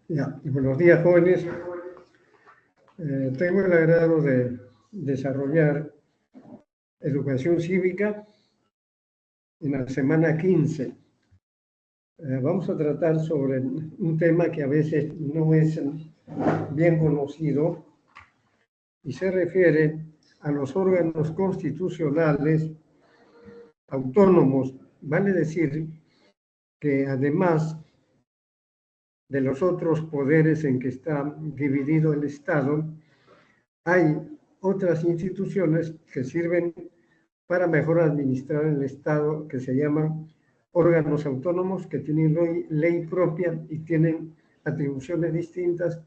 Ya, buenos días, jóvenes. Tengo el agrado de desarrollar educación cívica en la semana 15. Vamos a tratar sobre un tema que a veces no es bien conocido y se refiere a los órganos constitucionales autónomos. Vale decir que además de los otros poderes en que está dividido el Estado, hay otras instituciones que sirven para mejor administrar el Estado, que se llaman órganos autónomos, que tienen ley propia y tienen atribuciones distintas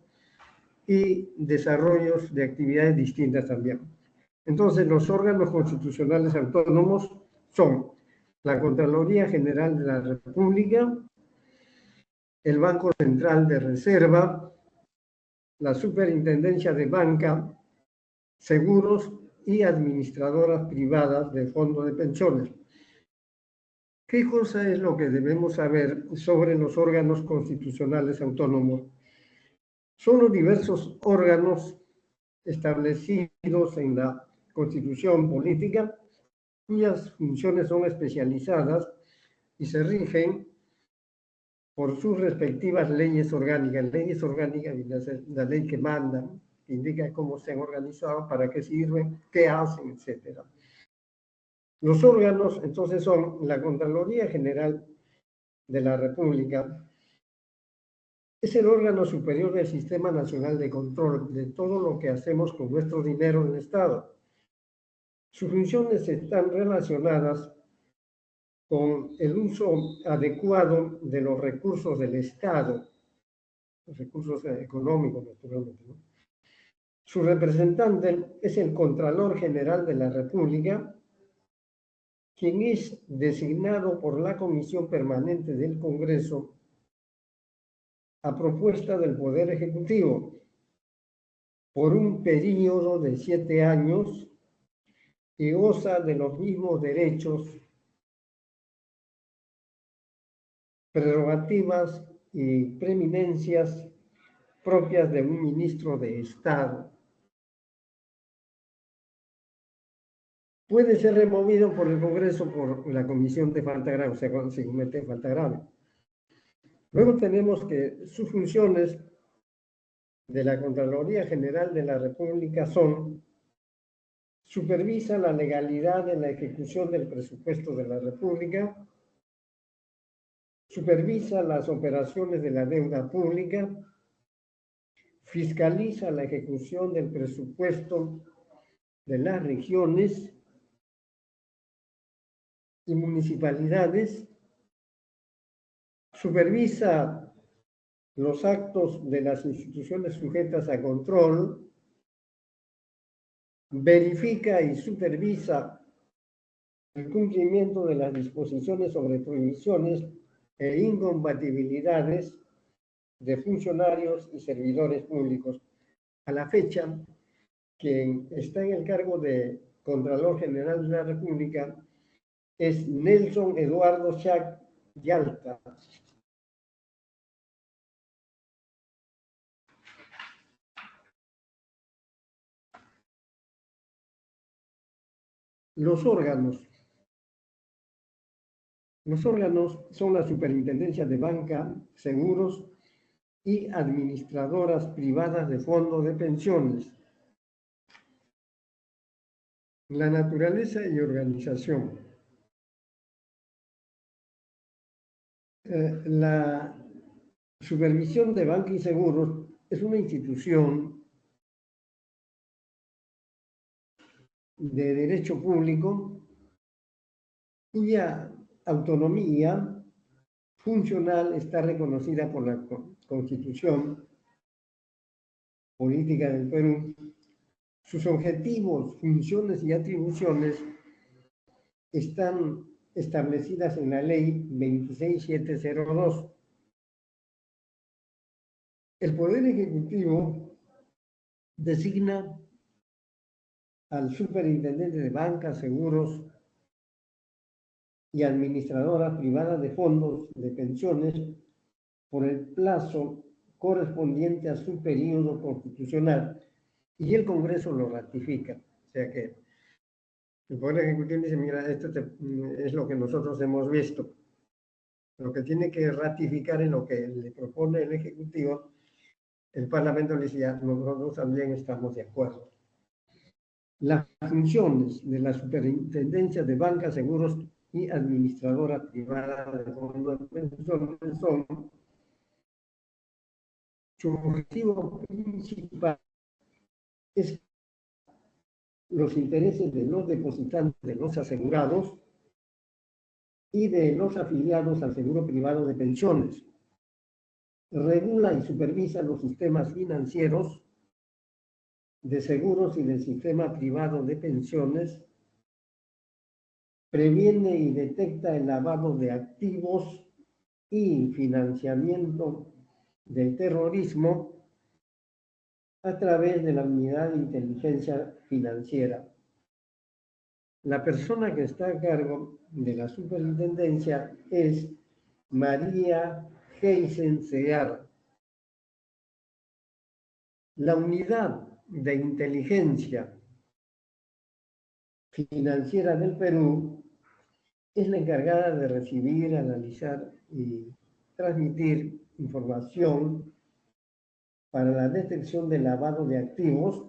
y desarrollos de actividades distintas también. Entonces, los órganos constitucionales autónomos son la Contraloría General de la República, el Banco Central de Reserva, la Superintendencia de Banca, seguros y administradoras privadas de fondos de pensiones. ¿Qué cosa es lo que debemos saber sobre los órganos constitucionales autónomos? Son los diversos órganos establecidos en la Constitución política cuyas funciones son especializadas y se rigen por sus respectivas leyes orgánicas. Leyes orgánicas, la ley que manda, que indica cómo se han organizado, para qué sirven, qué hacen, etc. Los órganos, entonces, son la Contraloría General de la República. Es el órgano superior del Sistema Nacional de Control de todo lo que hacemos con nuestro dinero en el Estado. Sus funciones están relacionadas con el uso adecuado de los recursos del Estado, los recursos económicos, naturalmente, ¿no? Su representante es el Contralor General de la República, quien es designado por la Comisión Permanente del Congreso a propuesta del Poder Ejecutivo por un periodo de 7 años y goza de los mismos derechos, prerrogativas y preeminencias propias de un ministro de Estado. Puede ser removido por el Congreso por la comisión de falta grave, o sea, cuando se comete falta grave. Luego tenemos que sus funciones de la Contraloría General de la República son: supervisa la legalidad en la ejecución del presupuesto de la República, supervisa las operaciones de la deuda pública, fiscaliza la ejecución del presupuesto de las regiones y municipalidades, supervisa los actos de las instituciones sujetas a control, verifica y supervisa el cumplimiento de las disposiciones sobre prohibiciones e incompatibilidades de funcionarios y servidores públicos. A la fecha, quien está en el cargo de Contralor General de la República es Nelson Eduardo Chac Yalta. Los órganos son la Superintendencia de Banca, Seguros y administradoras privadas de fondos de pensiones. La naturaleza y organización. La supervisión de banca y seguros es una institución de derecho público cuya autonomía funcional está reconocida por la Constitución Política del Perú. Sus objetivos, funciones y atribuciones están establecidas en la Ley 26702. El Poder Ejecutivo designa al superintendente de banca, seguros y administradoras privadas de fondos de pensiones por el plazo correspondiente a su periodo constitucional y el Congreso lo ratifica. O sea que el Poder Ejecutivo dice, mira, esto es lo que nosotros hemos visto. Lo que tiene que ratificar en lo que le propone el Ejecutivo, el Parlamento le dice, ya, nosotros también estamos de acuerdo. Las funciones de la Superintendencia de Banca, Seguros y Administradora Privada de Fondos de Pensiones son: su objetivo principal es los intereses de los depositantes, de los asegurados y de los afiliados al seguro privado de pensiones. Regula y supervisa los sistemas financieros de seguros y del sistema privado de pensiones. Previene y detecta el lavado de activos y financiamiento del terrorismo a través de la Unidad de Inteligencia Financiera. La persona que está a cargo de la superintendencia es María Heisen Segar. La Unidad de Inteligencia Financiera del Perú es la encargada de recibir, analizar y transmitir información para la detección del lavado de activos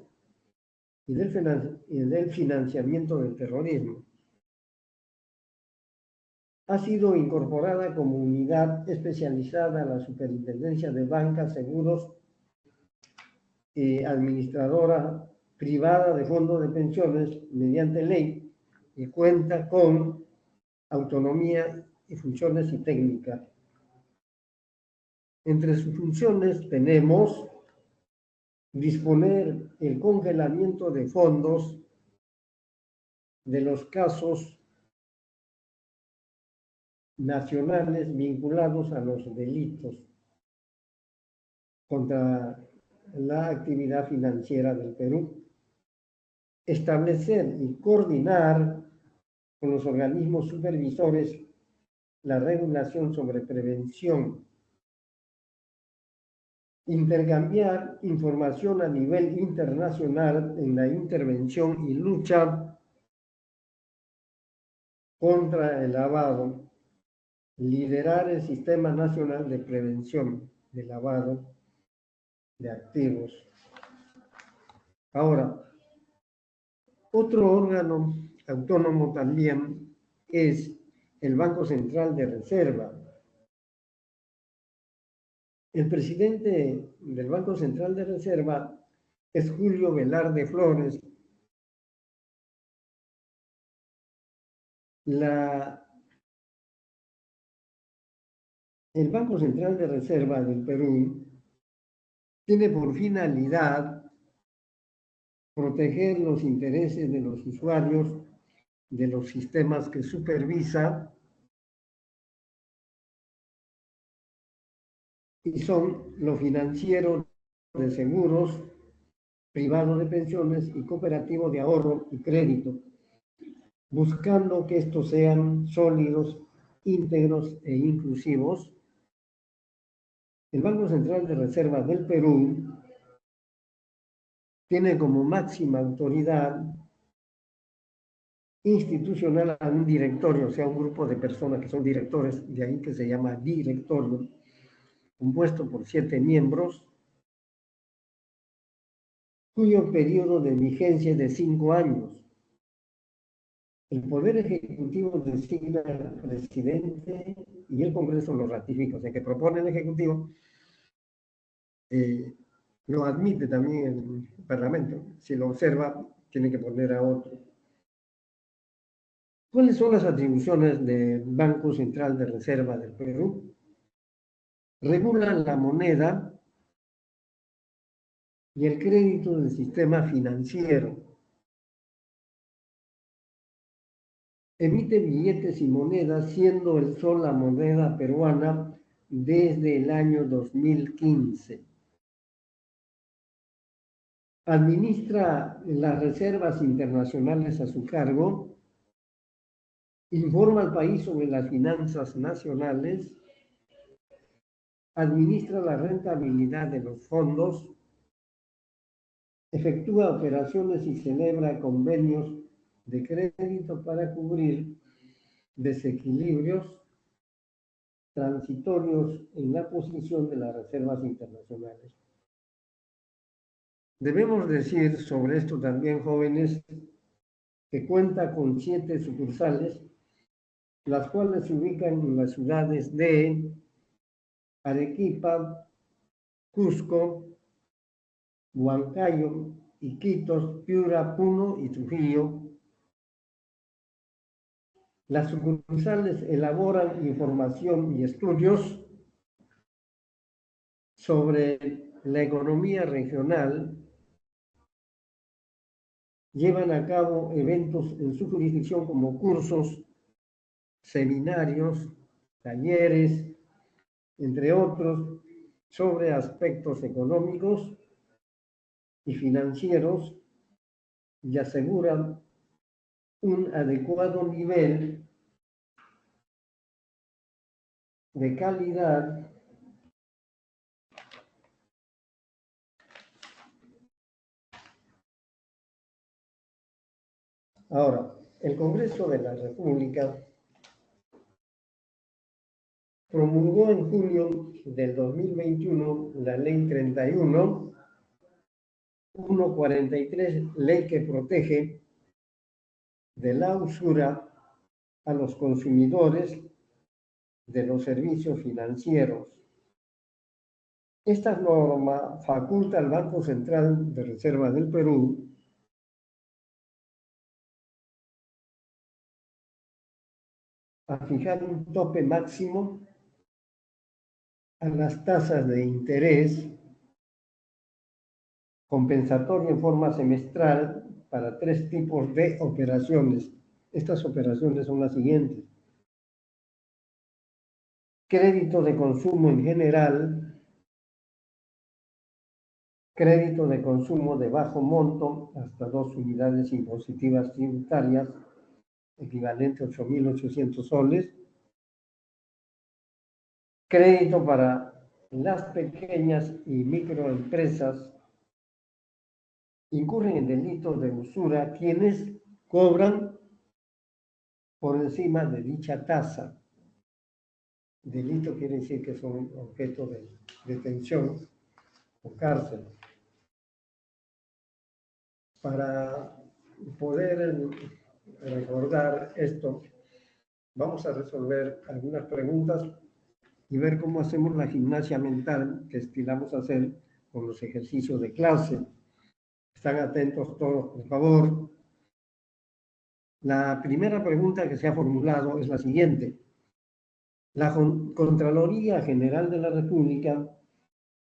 y del financiamiento del terrorismo. Ha sido incorporada como unidad especializada a la Superintendencia de Banca, Seguros y Administradora Privada de Fondos de Pensiones mediante ley y cuenta con autonomía y funciones y técnicas. Entre sus funciones tenemos disponer el congelamiento de fondos de los casos nacionales vinculados a los delitos contra la actividad financiera del Perú, establecer y coordinar con los organismos supervisores la regulación sobre prevención, intercambiar información a nivel internacional en la intervención y lucha contra el lavado, liderar el Sistema Nacional de Prevención de Lavado de Activos. Ahora, otro órgano autónomo también es el Banco Central de Reserva. El presidente del Banco Central de Reserva es Julio Velarde Flores. El Banco Central de Reserva del Perú tiene por finalidad proteger los intereses de los usuarios de los sistemas que supervisa y son lo financiero, de seguros, privado de pensiones y cooperativo de ahorro y crédito, buscando que estos sean sólidos, íntegros e inclusivos. El Banco Central de Reserva del Perú tiene como máxima autoridad institucional a un directorio, o sea, un grupo de personas que son directores, de ahí que se llama directorio, compuesto por 7 miembros, cuyo periodo de vigencia es de 5 años. El Poder Ejecutivo designa al presidente y el Congreso lo ratifica, o sea que propone el Ejecutivo, lo admite también el Parlamento. Si lo observa, tiene que poner a otro. ¿Cuáles son las atribuciones del Banco Central de Reserva del Perú? Regulan la moneda y el crédito del sistema financiero. Emite billetes y monedas, siendo el sol la moneda peruana desde el año 2015. Administra las reservas internacionales a su cargo, informa al país sobre las finanzas nacionales, administra la rentabilidad de los fondos, efectúa operaciones y celebra convenios de crédito para cubrir desequilibrios transitorios en la posición de las reservas internacionales. Debemos decir sobre esto también, jóvenes, que cuenta con 7 sucursales, las cuales se ubican en las ciudades de Arequipa, Cusco, Huancayo, Iquitos, Piura, Puno y Trujillo. Las sucursales elaboran información y estudios sobre la economía regional, llevan a cabo eventos en su jurisdicción como cursos, seminarios, talleres, entre otros, sobre aspectos económicos y financieros, y aseguran un adecuado nivel de calidad Ahora, el Congreso de la República promulgó en julio del 2021 la Ley 31-143, ley que protege de la usura a los consumidores de los servicios financieros. Esta norma faculta al Banco Central de Reserva del Perú a fijar un tope máximo a las tasas de interés compensatorio en forma semestral para 3 tipos de operaciones. Estas operaciones son las siguientes: crédito de consumo en general, crédito de consumo de bajo monto hasta 2 unidades impositivas tributarias, equivalente a 8.800 soles, crédito para las pequeñas y microempresas. Incurren en delitos de usura quienes cobran por encima de dicha tasa. Delito quiere decir que son objeto de detención o cárcel. Para poder recordar esto, vamos a resolver algunas preguntas y ver cómo hacemos la gimnasia mental que estilamos hacer con los ejercicios de clase. Están atentos todos, por favor. La primera pregunta que se ha formulado es la siguiente. La Contraloría General de la República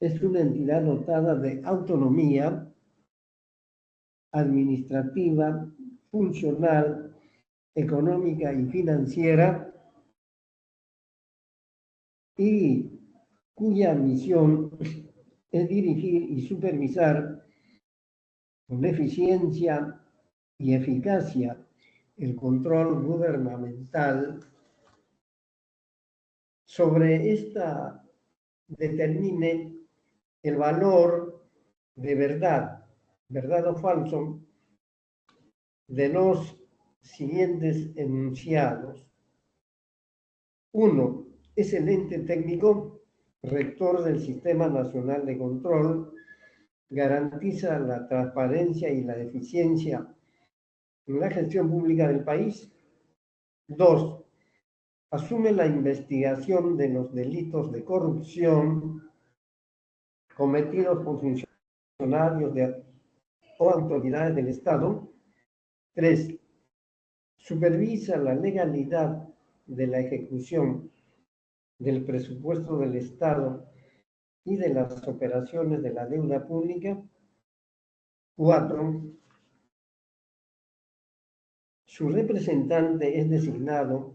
es una entidad dotada de autonomía administrativa, funcional, económica y financiera, y cuya misión es dirigir y supervisar con eficiencia y eficacia el control gubernamental sobre esta determine el valor de verdad o falso, de los siguientes enunciados. 1. Es el ente técnico rector del Sistema Nacional de Control, garantiza la transparencia y la eficiencia en la gestión pública del país. 2. Asume la investigación de los delitos de corrupción cometidos por funcionarios o autoridades del Estado. 3. Supervisa la legalidad de la ejecución del presupuesto del Estado y de las operaciones de la deuda pública. 4. Su representante es designado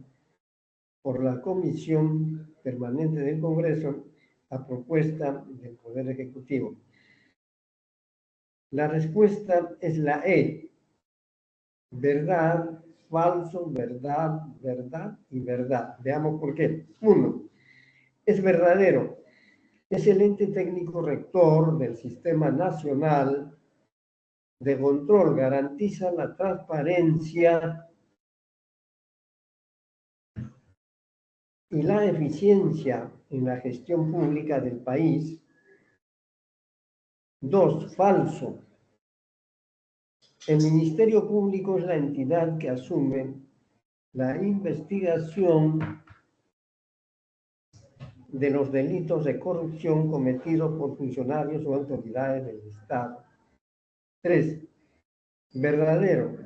por la Comisión Permanente del Congreso a propuesta del Poder Ejecutivo. La respuesta es la E. Verdad, falso, verdad, verdad y verdad. Veamos por qué. 1. Es verdadero. Es el ente técnico rector del Sistema Nacional de Control, garantiza la transparencia y la eficiencia en la gestión pública del país. 2, falso. El Ministerio Público es la entidad que asume la investigación de los delitos de corrupción cometidos por funcionarios o autoridades del Estado. 3, verdadero.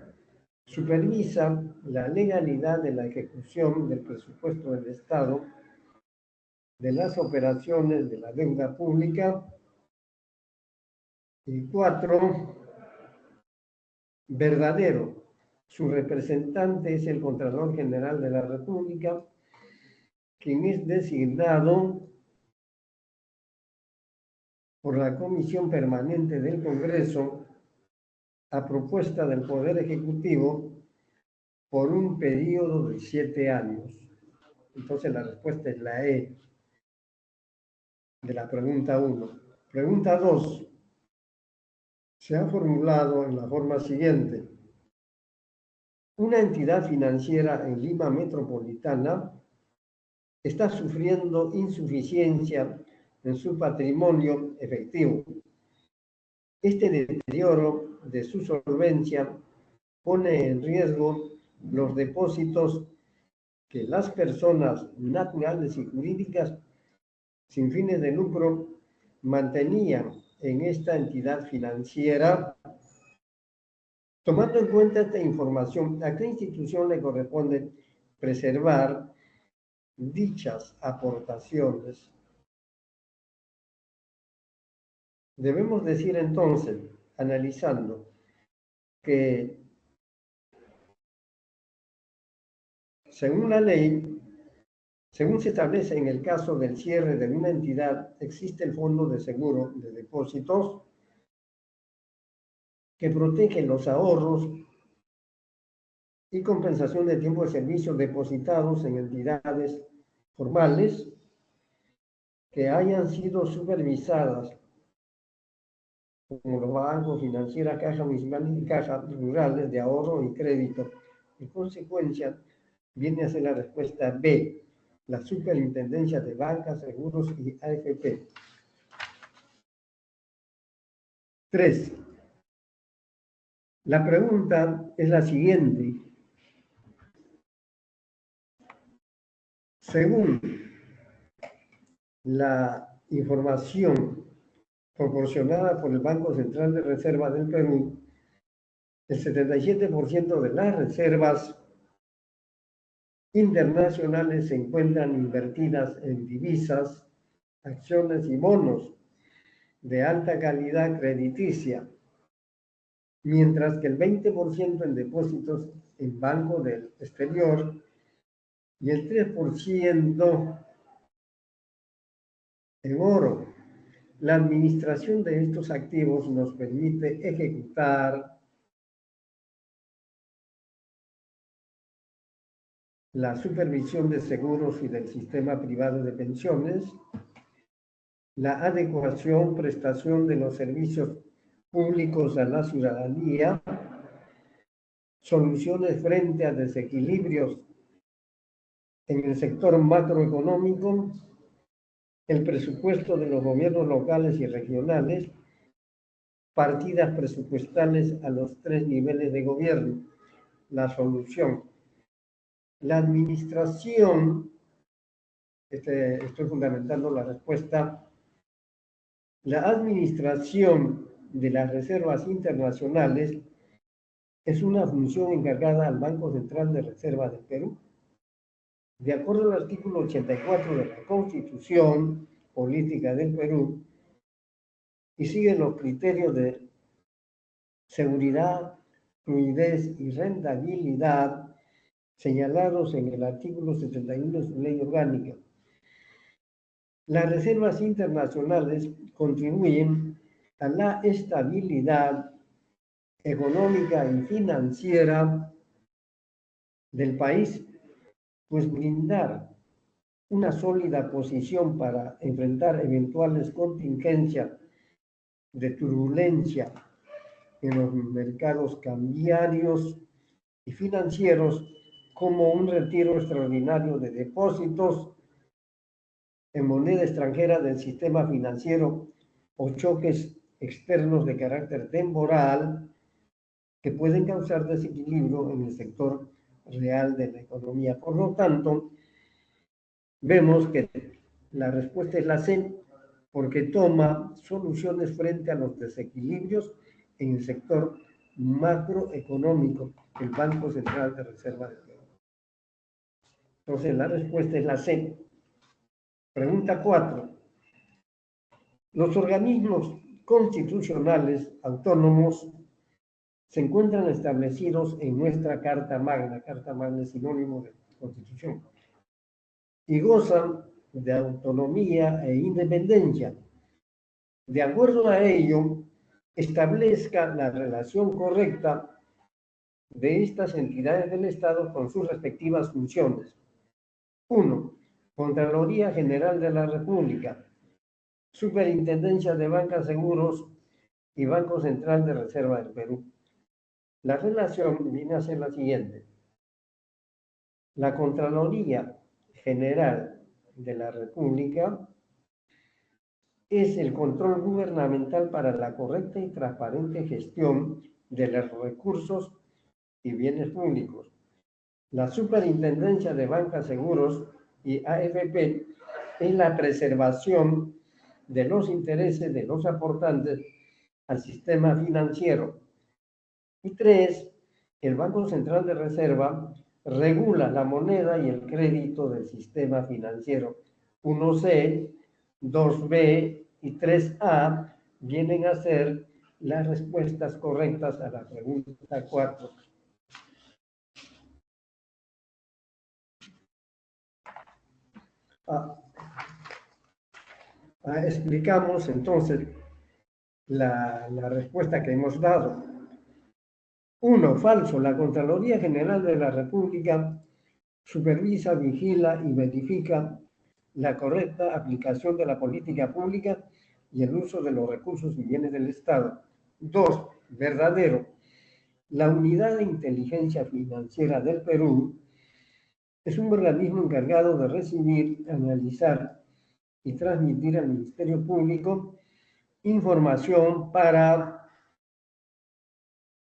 Supervisa la legalidad de la ejecución del presupuesto del Estado, de las operaciones de la deuda pública. Y 4, verdadero. Su representante es el Contralor General de la República, quien es designado por la Comisión Permanente del Congreso a propuesta del Poder Ejecutivo por un periodo de 7 años. Entonces la respuesta es la E de la pregunta 1. Pregunta 2. Se ha formulado en la forma siguiente. Una entidad financiera en Lima Metropolitana está sufriendo insuficiencia en su patrimonio efectivo. Este deterioro de su solvencia pone en riesgo los depósitos que las personas naturales y jurídicas sin fines de lucro mantenían en esta entidad financiera. Tomando en cuenta esta información, ¿a qué institución le corresponde preservar dichas aportaciones? Debemos decir entonces, analizando, que según la ley, según se establece en el caso del cierre de una entidad, existe el Fondo de Seguro de Depósitos que protege los ahorros y compensación de tiempo de servicio depositados en entidades formales que hayan sido supervisadas como los bancos, financieras, cajas municipales y cajas rurales de ahorro y crédito. En consecuencia, viene a ser la respuesta B, la Superintendencia de Bancas, Seguros y AFP. 3. La pregunta es la siguiente. Según la información proporcionada por el Banco Central de Reserva del Perú, el 77% de las reservas internacionales se encuentran invertidas en divisas, acciones y bonos de alta calidad crediticia, mientras que el 20% en depósitos en banco del exterior y el 3% en oro. La administración de estos activos nos permite ejecutar la supervisión de seguros y del sistema privado de pensiones, la adecuación, prestación de los servicios públicos a la ciudadanía, soluciones frente a desequilibrios en el sector macroeconómico, el presupuesto de los gobiernos locales y regionales, partidas presupuestales a los 3 niveles de gobierno. La solución. La administración, estoy fundamentando la respuesta, la administración de las reservas internacionales es una función encargada al Banco Central de Reserva del Perú. De acuerdo al artículo 84 de la Constitución Política del Perú, y siguen los criterios de seguridad, fluidez y rentabilidad señalados en el artículo 71 de su ley orgánica. Las reservas internacionales contribuyen a la estabilidad económica y financiera del país, pues brindar una sólida posición para enfrentar eventuales contingencias de turbulencia en los mercados cambiarios y financieros, como un retiro extraordinario de depósitos en moneda extranjera del sistema financiero o choques externos de carácter temporal que pueden causar desequilibrio en el sector real de la economía. Por lo tanto, vemos que la respuesta es la C, porque toma soluciones frente a los desequilibrios en el sector macroeconómico del Banco Central de Reserva del Perú. Entonces, la respuesta es la C. Pregunta 4. Los organismos constitucionales autónomos se encuentran establecidos en nuestra Carta Magna. Carta Magna es sinónimo de Constitución. Y gozan de autonomía e independencia. De acuerdo a ello, establezca la relación correcta de estas entidades del Estado con sus respectivas funciones. 1. Contraloría General de la República, Superintendencia de Bancas, Seguros y Banco Central de Reserva del Perú. La relación viene a ser la siguiente. La Contraloría General de la República es el control gubernamental para la correcta y transparente gestión de los recursos y bienes públicos. La Superintendencia de Bancas, Seguros y AFP es la preservación de los intereses de los aportantes al sistema financiero. Y 3, el Banco Central de Reserva regula la moneda y el crédito del sistema financiero. 1C, 2B y 3A vienen a ser las respuestas correctas a la pregunta 4. Explicamos entonces la respuesta que hemos dado. 1. Falso. La Contraloría General de la República supervisa, vigila y verifica la correcta aplicación de la política pública y el uso de los recursos y bienes del Estado. 2. Verdadero. La Unidad de Inteligencia Financiera del Perú es un organismo encargado de recibir, analizar y transmitir al Ministerio Público información para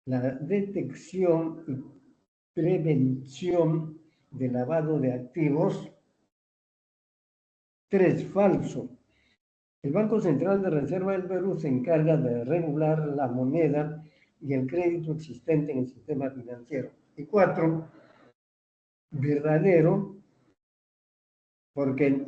la detección y prevención de lavado de activos. 3. Falso. El Banco Central de Reserva del Perú se encarga de regular la moneda y el crédito existente en el sistema financiero. Y 4. Verdadero, porque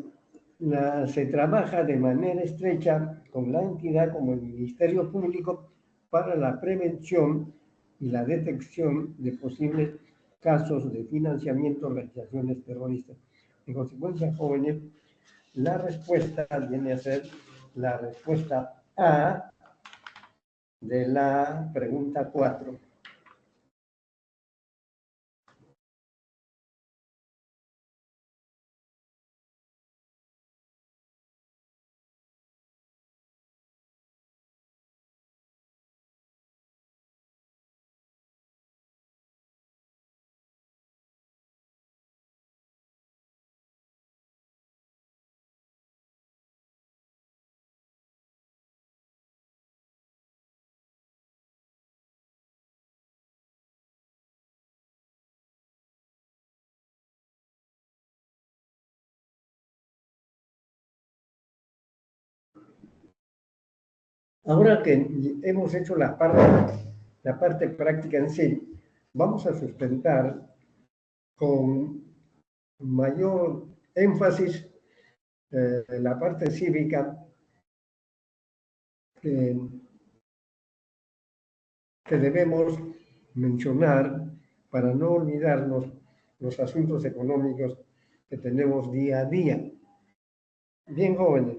se trabaja de manera estrecha con la entidad como el Ministerio Público para la prevención y la detección de posibles casos de financiamiento de organizaciones terroristas. En consecuencia, jóvenes, la respuesta viene a ser la respuesta A de la pregunta 4. Ahora que hemos hecho la parte práctica en sí, vamos a sustentar con mayor énfasis la parte cívica que debemos mencionar para no olvidarnos los asuntos económicos que tenemos día a día. Bien, jóvenes.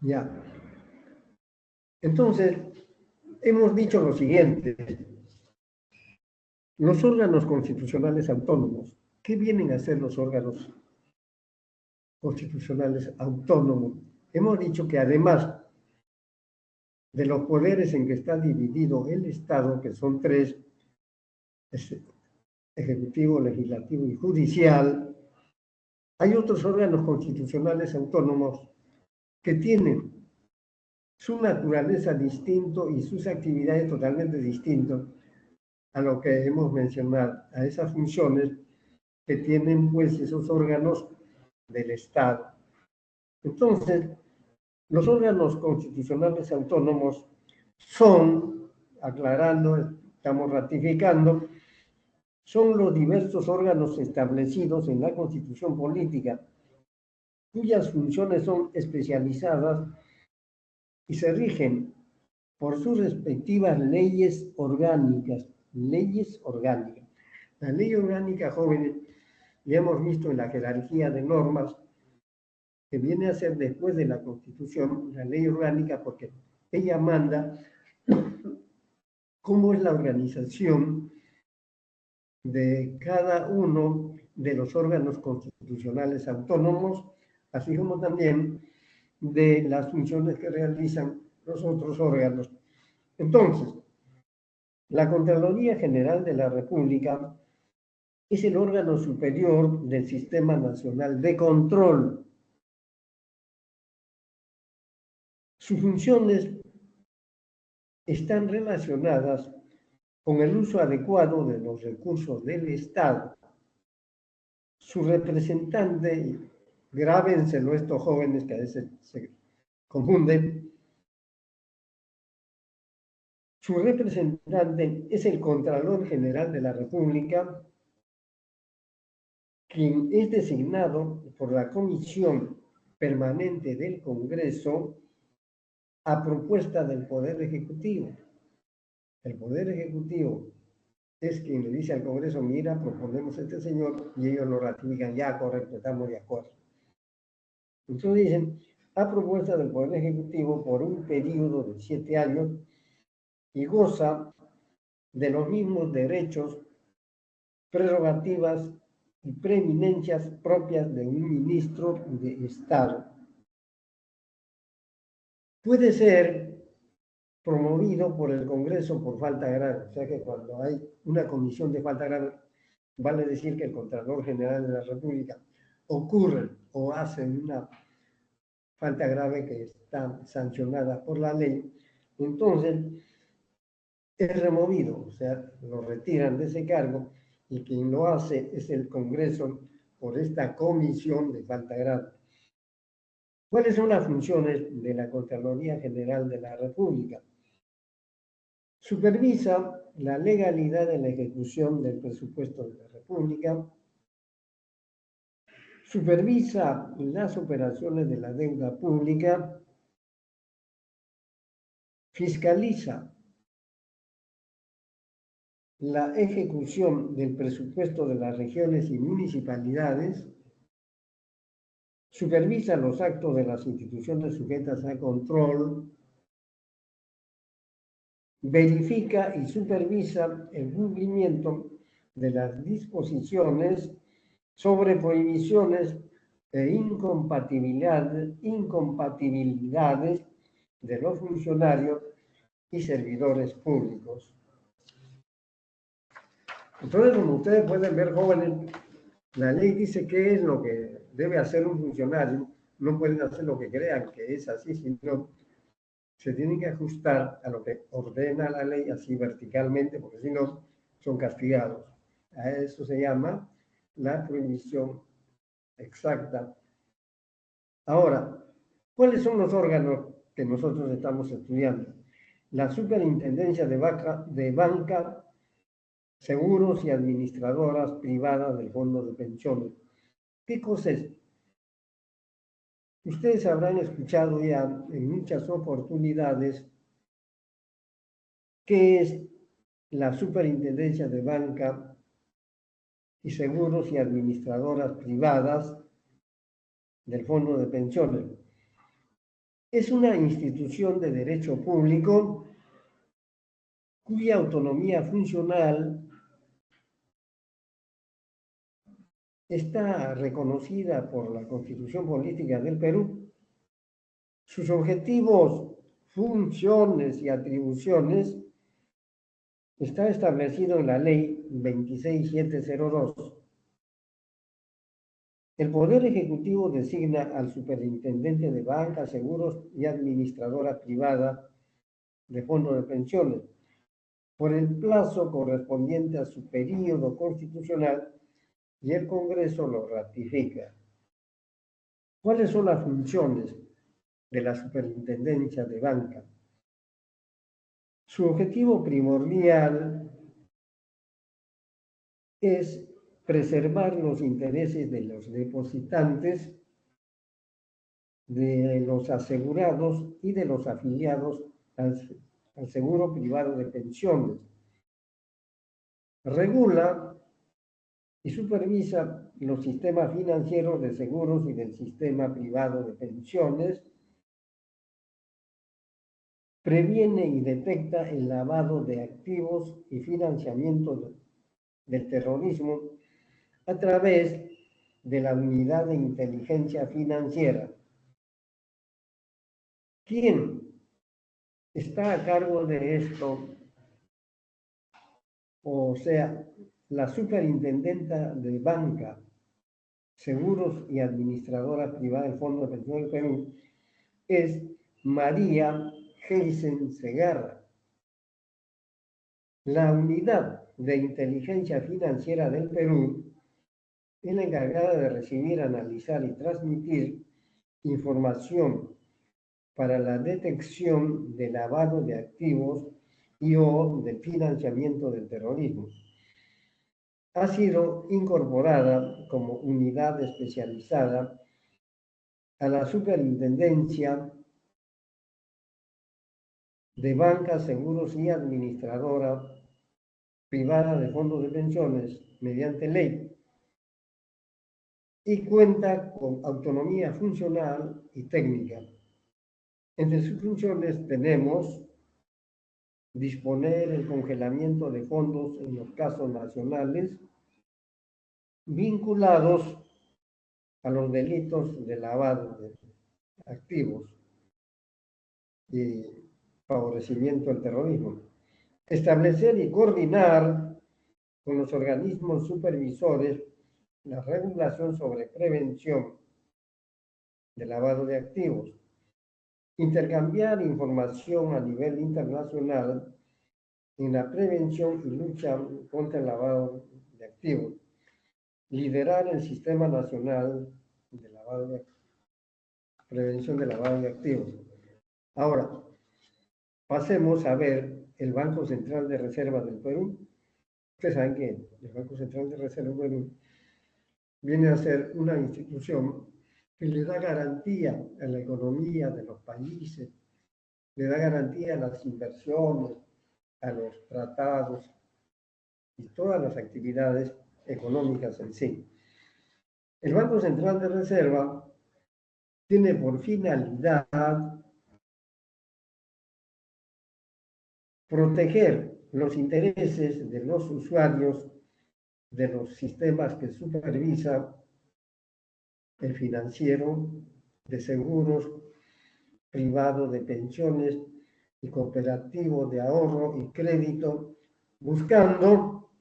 Ya. Entonces, hemos dicho lo siguiente. Los órganos constitucionales autónomos. ¿Qué vienen a ser los órganos constitucionales autónomos? Hemos dicho que además de los poderes en que está dividido el Estado, que son tres, ejecutivo, legislativo y judicial, hay otros órganos constitucionales autónomos que tienen su naturaleza distinto y sus actividades totalmente distintas a lo que hemos mencionado, a esas funciones que tienen pues esos órganos del Estado. Entonces, los órganos constitucionales autónomos son, aclarando, estamos ratificando, son los diversos órganos establecidos en la Constitución política, cuyas funciones son especializadas y se rigen por sus respectivas leyes orgánicas. Leyes orgánicas. La ley orgánica, jóvenes, ya hemos visto en la jerarquía de normas que viene a ser después de la Constitución, la ley orgánica, porque ella manda cómo es la organización de cada uno de los órganos constitucionales autónomos, así como también de las funciones que realizan los otros órganos. Entonces, la Contraloría General de la República es el órgano superior del Sistema Nacional de Control. Sus funciones están relacionadas con el uso adecuado de los recursos del Estado. Su representante, grábenselo estos jóvenes que a veces se confunden, su representante es el Contralor General de la República, quien es designado por la Comisión Permanente del Congreso a propuesta del Poder Ejecutivo. El Poder Ejecutivo es quien le dice al Congreso, mira, proponemos a este señor, y ellos lo ratifican, ya, correcto, estamos de acuerdo. Entonces dicen, a propuesta del Poder Ejecutivo por un periodo de 7 años y goza de los mismos derechos, prerrogativas y preeminencias propias de un ministro de Estado. Puede ser promovido por el Congreso por falta grave, o sea que cuando hay una comisión de falta grave, vale decir que el Contralor General de la República ocurre o hace una falta grave que está sancionada por la ley, entonces es removido, o sea, lo retiran de ese cargo y quien lo hace es el Congreso por esta comisión de falta grave. ¿Cuáles son las funciones de la Contraloría General de la República? Supervisa la legalidad de la ejecución del presupuesto de la República, supervisa las operaciones de la deuda pública, fiscaliza la ejecución del presupuesto de las regiones y municipalidades, supervisa los actos de las instituciones sujetas a control, verifica y supervisa el cumplimiento de las disposiciones sobre prohibiciones e incompatibilidades de los funcionarios y servidores públicos. Entonces, como ustedes pueden ver, jóvenes, la ley dice qué es lo que debe hacer un funcionario. No pueden hacer lo que crean que es así, sino se tienen que ajustar a lo que ordena la ley así verticalmente, porque si no, son castigados. A eso se llama la prohibición exacta. Ahora, ¿cuáles son los órganos que nosotros estamos estudiando? La Superintendencia de Banca, Seguros y Administradoras Privadas del Fondo de Pensiones. ¿Qué cosa es? Ustedes habrán escuchado ya en muchas oportunidades qué es la Superintendencia de Banca y Seguros y Administradoras Privadas del Fondo de Pensiones. Es una institución de derecho público cuya autonomía funcional está reconocida por la Constitución Política del Perú. Sus objetivos, funciones y atribuciones está establecido en la Ley 26702. El Poder Ejecutivo designa al superintendente de banca, seguros y administradora privada de fondos de pensiones por el plazo correspondiente a su período constitucional y el Congreso lo ratifica. ¿Cuáles son las funciones de la superintendencia de banca? Su objetivo primordial es preservar los intereses de los depositantes, de los asegurados y de los afiliados al seguro privado de pensiones. Regula y supervisa los sistemas financieros de seguros y del sistema privado de pensiones. Previene y detecta el lavado de activos y financiamiento del terrorismo a través de la Unidad de Inteligencia Financiera. ¿Quién está a cargo de esto? O sea, la superintendenta de banca, seguros y administradora privada del Fondo de Pensiones del Perú es María Heisen Segarra. La Unidad de Inteligencia Financiera del Perú es la encargada de recibir, analizar y transmitir información para la detección de lavado de activos y o de financiamiento del terrorismo. Ha sido incorporada como unidad especializada a la Superintendencia de Banca, Seguros y Administradora Privada de Fondos de Pensiones mediante ley y cuenta con autonomía funcional y técnica. Entre sus funciones tenemos disponer el congelamiento de fondos en los casos nacionales vinculados a los delitos de lavado de activos y favorecimiento del terrorismo. Establecer y coordinar con los organismos supervisores la regulación sobre prevención de lavado de activos. Intercambiar información a nivel internacional en la prevención y lucha contra el lavado de activos. Liderar el Sistema Nacional de Prevención de Lavado de Activos. Ahora, pasemos a ver el Banco Central de Reserva del Perú. Ustedes saben que el Banco Central de Reserva del Perú viene a ser una institución que le da garantía a la economía de los países, le da garantía a las inversiones, a los tratados y todas las actividades económicas en sí. El Banco Central de Reserva tiene por finalidad proteger los intereses de los usuarios de los sistemas que supervisa el financiero, de seguros, privado de pensiones y cooperativo de ahorro y crédito, buscando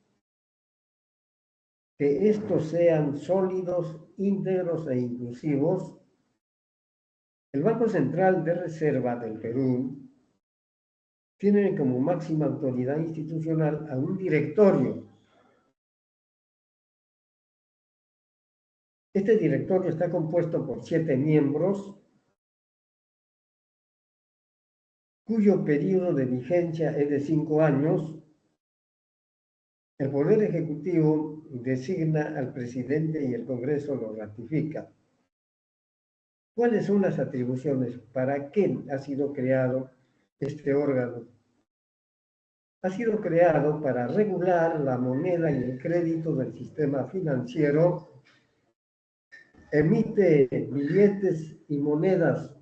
que estos sean sólidos, íntegros e inclusivos. El Banco Central de Reserva del Perú tiene como máxima autoridad institucional a un directorio. Este directorio está compuesto por 7 miembros, cuyo periodo de vigencia es de 5 años. El Poder Ejecutivo designa al presidente y el Congreso lo ratifica. ¿Cuáles son las atribuciones? ¿Para qué ha sido creado este órgano? Ha sido creado para regular la moneda y el crédito del sistema financiero, emite billetes y monedas,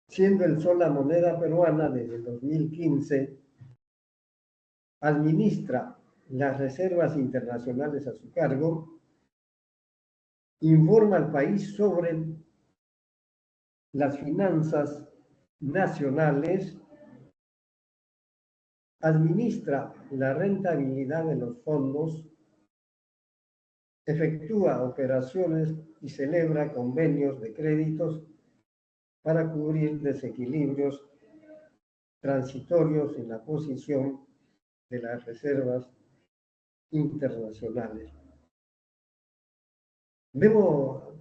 siendo el sol la moneda peruana desde el 2015, administra las reservas internacionales a su cargo, informa al país sobre las finanzas nacionales, administra la rentabilidad de los fondos, efectúa operaciones y celebra convenios de créditos para cubrir desequilibrios transitorios en la posición de las reservas internacionales. Debo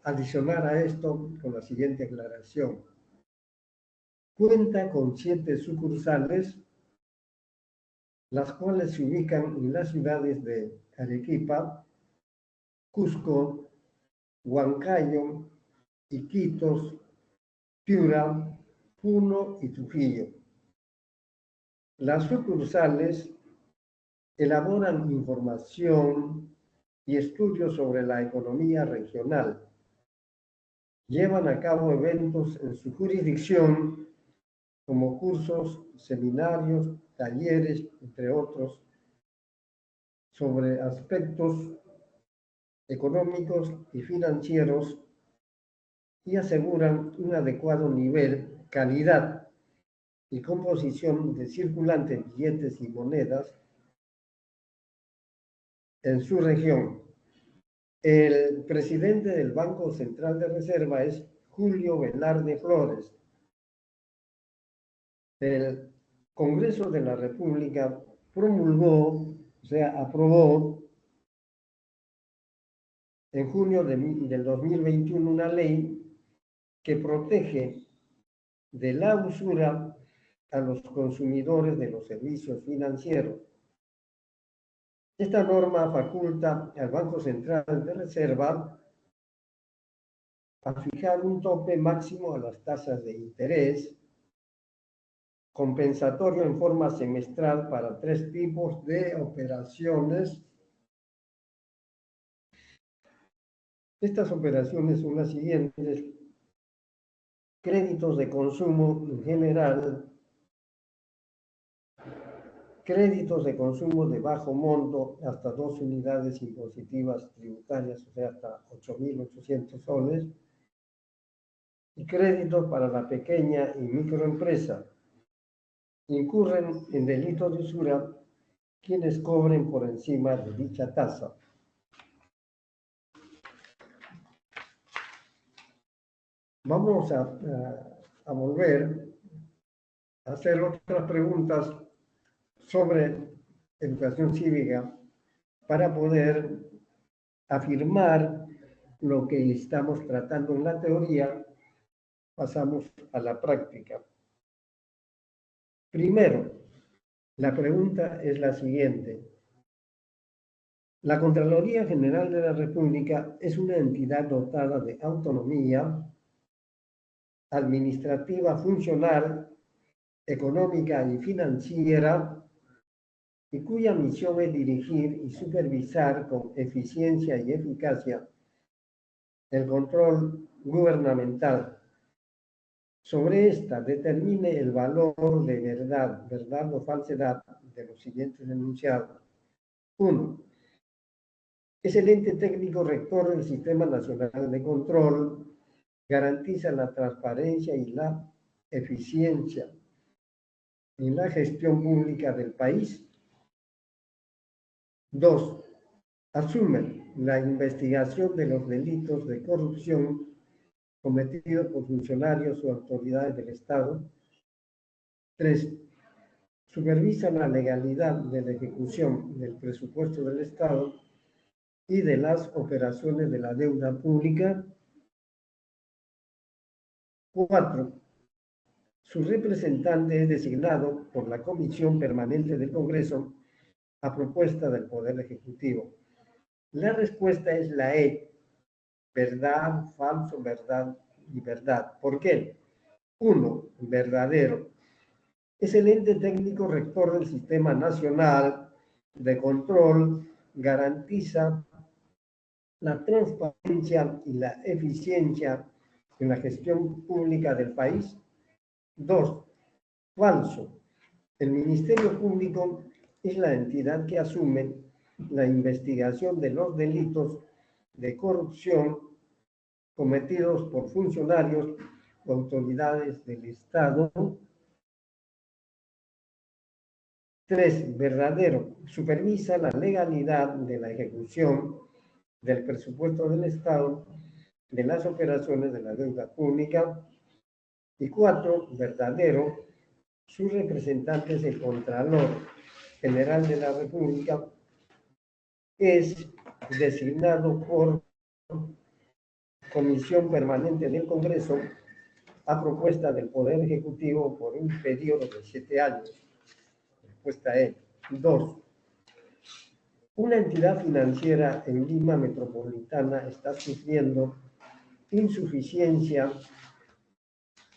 adicionar a esto con la siguiente aclaración. Cuenta con 7 sucursales, las cuales se ubican en las ciudades de Arequipa, Cusco, Huancayo, Iquitos, Piura, Puno y Trujillo. Las sucursales elaboran información y estudios sobre la economía regional. Llevan a cabo eventos en su jurisdicción como cursos, seminarios, talleres, entre otros, sobre aspectos económicos y financieros y aseguran un adecuado nivel, calidad y composición de circulantes, billetes y monedas en su región. El presidente del Banco Central de Reserva es Julio Velarde Flores. El Congreso de la República promulgó, o sea, aprobó en junio del 2021 una ley que protege de la usura a los consumidores de los servicios financieros. Esta norma faculta al Banco Central de Reserva a fijar un tope máximo a las tasas de interés compensatorio en forma semestral para 3 tipos de operaciones. Estas operaciones son las siguientes: créditos de consumo en general, créditos de consumo de bajo monto hasta 2 unidades impositivas tributarias, o sea, hasta 8.800 soles, y créditos para la pequeña y microempresa. Incurren en delitos de usura quienes cobren por encima de dicha tasa. Vamos a volver a hacer otras preguntas sobre educación cívica para poder afirmar lo que estamos tratando en la teoría. Pasamos a la práctica. Primero, la pregunta es la siguiente. La Contraloría General de la República es una entidad dotada de autonomía administrativa, funcional, económica y financiera, y cuya misión es dirigir y supervisar con eficiencia y eficacia el control gubernamental. Sobre esta determine el valor de verdad o falsedad de los siguientes enunciados. 1. Es el ente técnico rector del Sistema Nacional de Control, garantiza la transparencia y la eficiencia en la gestión pública del país. 2. Asume la investigación de los delitos de corrupción cometidos por funcionarios o autoridades del Estado. 3. Supervisa la legalidad de la ejecución del presupuesto del Estado y de las operaciones de la deuda pública. 4. Su representante es designado por la Comisión Permanente del Congreso a propuesta del Poder Ejecutivo. La respuesta es la E. Verdad, falso, verdad y verdad. ¿Por qué? 1. Verdadero. Es el ente técnico rector del Sistema Nacional de Control, garantiza la transparencia y la eficiencia en la gestión pública del país. 2. Falso. El Ministerio Público es la entidad que asume la investigación de los delitos de corrupción cometidos por funcionarios o autoridades del Estado. 3. Verdadero. Supervisa la legalidad de la ejecución del presupuesto del Estado, de las operaciones de la deuda pública. Y 4. Verdadero. Su representante es el Contralor General de la República, es designado por Comisión Permanente del Congreso a propuesta del Poder Ejecutivo por un periodo de 7 años. Respuesta E. 2. Una entidad financiera en Lima Metropolitana está sufriendo insuficiencia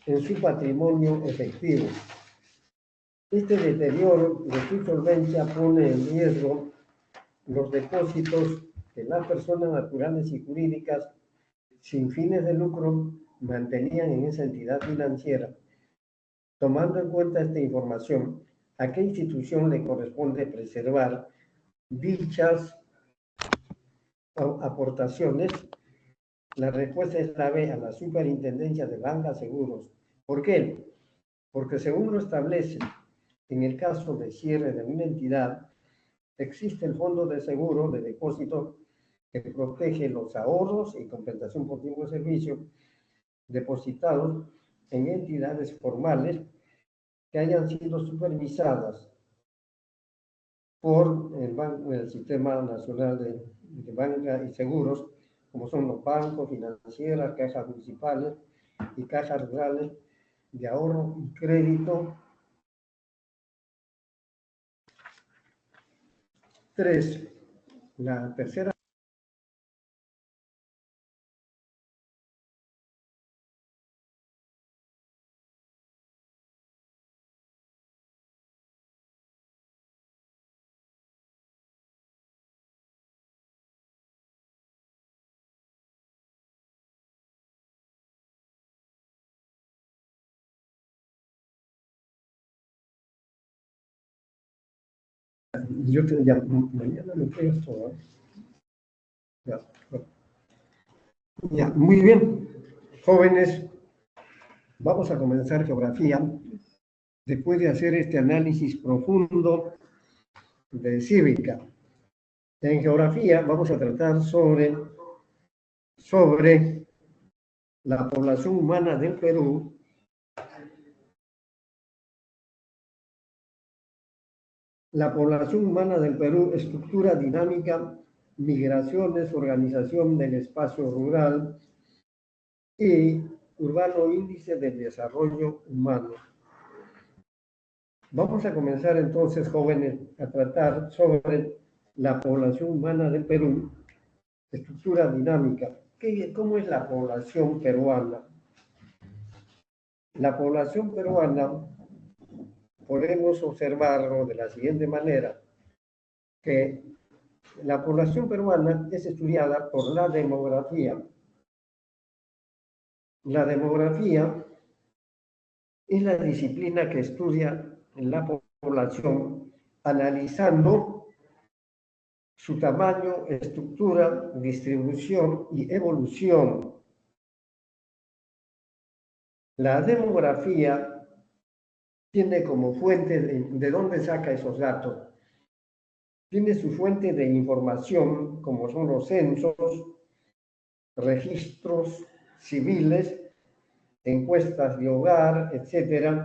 en su patrimonio efectivo. Este deterioro de su solvencia pone en riesgo los depósitos que las personas naturales y jurídicas sin fines de lucro mantenían en esa entidad financiera. Tomando en cuenta esta información, ¿a qué institución le corresponde preservar dichas aportaciones? La respuesta es la B, a la Superintendencia de Banca Seguros. ¿Por qué? Porque según lo establece, en el caso de cierre de una entidad, existe el Fondo de Seguro de Depósito que protege los ahorros y compensación por tiempo de servicio depositados en entidades formales que hayan sido supervisadas por el Sistema Nacional de Banca y Seguros, como son los bancos, financieras, cajas municipales y cajas rurales de ahorro y crédito. 3. La tercera. Yo te ya, mañana me quedo esto, ¿eh? Ya, ya, muy bien. Jóvenes, vamos a comenzar geografía. Después de hacer este análisis profundo de cívica. En geografía vamos a tratar sobre la población humana del Perú. La población humana del Perú, estructura dinámica, migraciones, organización del espacio rural y urbano, índice del desarrollo humano. Vamos a comenzar entonces, jóvenes, a tratar sobre la población humana del Perú, estructura dinámica. ¿Cómo es la población peruana? La población peruana podemos observarlo de la siguiente manera, que la población peruana es estudiada por la demografía. La demografía es la disciplina que estudia la población analizando su tamaño, estructura, distribución y evolución. La demografía tiene como fuente de dónde saca esos datos. Tiene su fuente de información, como son los censos, registros civiles, encuestas de hogar, etc.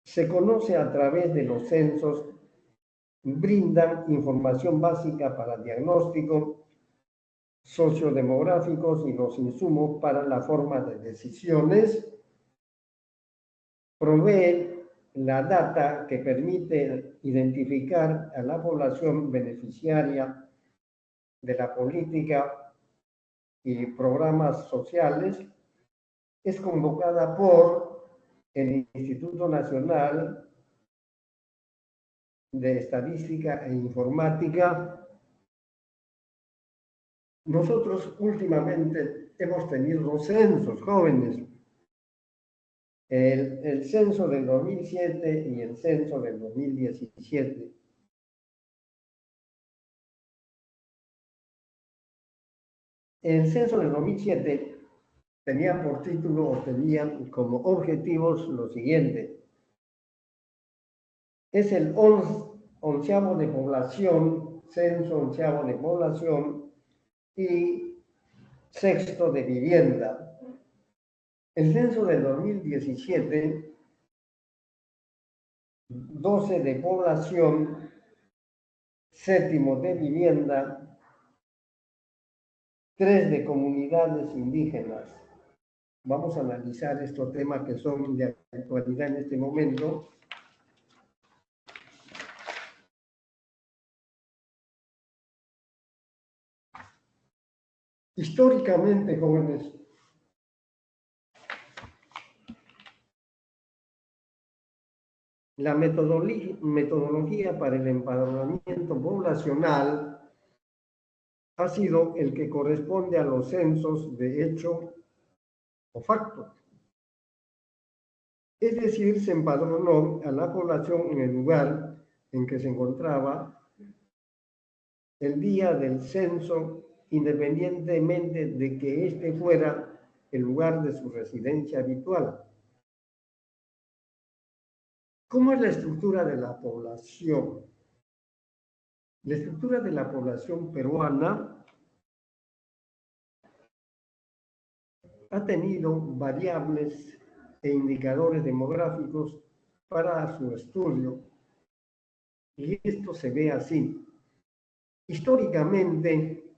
Se conoce a través de los censos, brindan información básica para el diagnóstico sociodemográficos y los insumos para la forma de decisiones, proveen la data que permite identificar a la población beneficiaria de la política y programas sociales, es convocada por el Instituto Nacional de Estadística e Informática. Nosotros últimamente hemos tenido dos censos, jóvenes, el censo del 2007 y el censo del 2017. El censo del 2007 tenía por título o tenía como objetivos lo siguiente. Es el onceavo de población, censo onceavo de población y sexto de vivienda. El censo del 2017, 12 de población, séptimo de vivienda, 3 de comunidades indígenas. Vamos a analizar estos temas que son de actualidad en este momento. Históricamente, jóvenes, la metodología para el empadronamiento poblacional ha sido el que corresponde a los censos de hecho o facto. Es decir, se empadronó a la población en el lugar en que se encontraba el día del censo, independientemente de que éste fuera el lugar de su residencia habitual. ¿Cómo es la estructura de la población? La estructura de la población peruana ha tenido variables e indicadores demográficos para su estudio, y esto se ve así. Históricamente,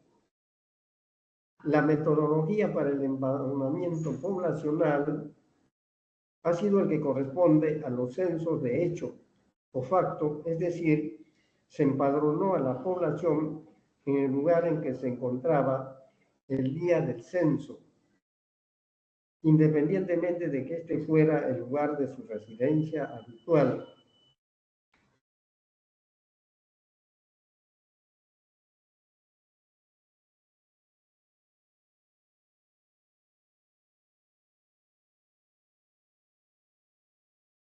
la metodología para el empadronamiento poblacional ha sido el que corresponde a los censos de hecho o facto, es decir, se empadronó a la población en el lugar en que se encontraba el día del censo, independientemente de que este fuera el lugar de su residencia habitual.